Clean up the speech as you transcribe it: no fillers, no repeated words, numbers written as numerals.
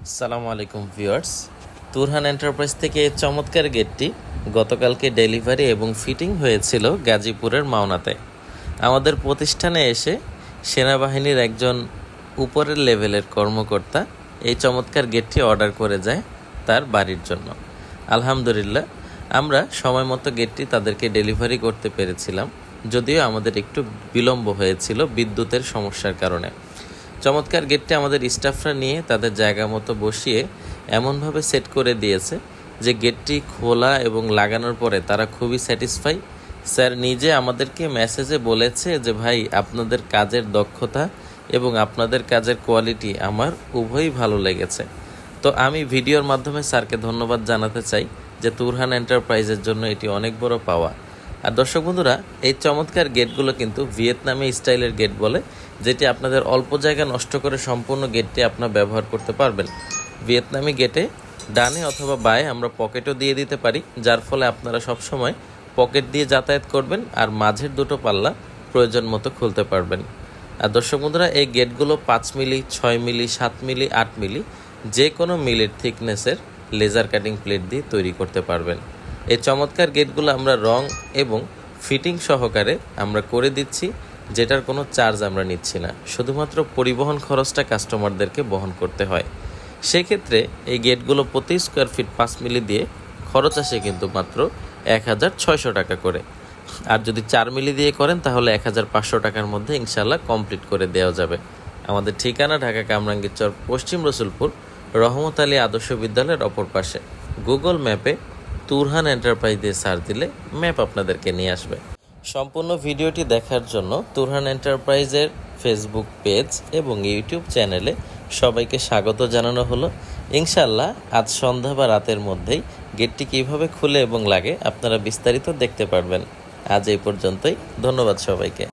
আসসালামু আলাইকুম viewers, Turhan enterprise থেকে এই চমৎকার গেটটি গতকালকে ডেলিভারি এবং ফিটিং হয়েছিল গাজীপুরের মাওনাতে। আমাদের প্রতিষ্ঠানে এসে সেনাবাহিনীর একজন উপরের লেভেলের কর্মকর্তা এই চমৎকার গেটটি অর্ডার করে যায় তার বাড়ির জন্য। আলহামদুলিল্লাহ, আমরা সময় মতো গেটটি তাদেরকে ডেলিভারি করতে পেরেছিলাম, যদিও আমাদের একটু বিলম্ব হয়েছিল বিদ্যুতের সমস্যার কারণে। চমৎকার গেটটি আমাদের স্টাফরা নিয়ে তাদের জায়গা মতো বসিয়ে এমনভাবে সেট করে দিয়েছে যে গেটটি খোলা এবং লাগানোর পরে তারা খুবই স্যাটিসফাই। স্যার নিজে আমাদেরকে মেসেজে বলেছে যে ভাই, আপনাদের কাজের দক্ষতা এবং আপনাদের কাজের কোয়ালিটি আমার উভয়ই ভালো লেগেছে। তো আমি ভিডিওর মাধ্যমে স্যারকে ধন্যবাদ জানাতে চাই যে তুরহান এন্টারপ্রাইজের জন্য এটি অনেক বড় পাওয়া। আর দর্শক বন্ধুরা, এই চমৎকার গেটগুলো কিন্তু ভিয়েতনামি স্টাইলের গেট বলে, যেটি আপনাদের অল্প জায়গা নষ্ট করে সম্পূর্ণ গেটটি আপনারা ব্যবহার করতে পারবেন। ভিয়েতনামি গেটে ডানে অথবা বাঁয়ে আমরা পকেটও দিয়ে দিতে পারি, যার ফলে আপনারা সবসময় পকেট দিয়ে যাতায়াত করবেন আর মাঝের দুটো পাল্লা প্রয়োজন মতো খুলতে পারবেন। আর দর্শক বন্ধুরা, এই গেটগুলো 5 মিলি, 6 মিলি, 7 মিলি, 8 মিলি যে কোনো মিলির থিকনেসের লেজার কাটিং প্লেট দিয়ে তৈরি করতে পারবেন। এই চমৎকার গেটগুলো আমরা রং এবং ফিটিং সহকারে আমরা করে দিচ্ছি, যেটার কোনো চার্জ আমরা নিচ্ছি না, শুধুমাত্র পরিবহন খরচটা কাস্টমারদেরকে বহন করতে হয়। সেক্ষেত্রে এই গেটগুলো প্রতি স্কোয়ার ফিট 5 মিলি দিয়ে খরচ আসে কিন্তু মাত্র 1600 টাকা করে। আর যদি 4 মিলি দিয়ে করেন তাহলে 1500 টাকার মধ্যে ইনশাল্লাহ কমপ্লিট করে দেওয়া যাবে। আমাদের ঠিকানা ঢাকা কামরাঙ্গীর চর, পশ্চিম রসুলপুর, রহমত আলী আদর্শ বিদ্যালয়ের অপর পাশে। গুগল ম্যাপে তুরহান এন্টারপ্রাইজ দিয়ে সার্চ দিলে ম্যাপ আপনাদেরকে নিয়ে আসবে। সম্পূর্ণ ভিডিওটি দেখার জন্য তুরহান এন্টারপ্রাইজের ফেসবুক পেজ এবং ইউটিউব চ্যানেলে সবাইকে স্বাগত জানানো হলো। ইনশাল্লাহ আজ সন্ধ্যা বা রাতের মধ্যেই গেটটি কীভাবে খুলে এবং লাগে আপনারা বিস্তারিত দেখতে পারবেন। আজ এই পর্যন্তই, ধন্যবাদ সবাইকে।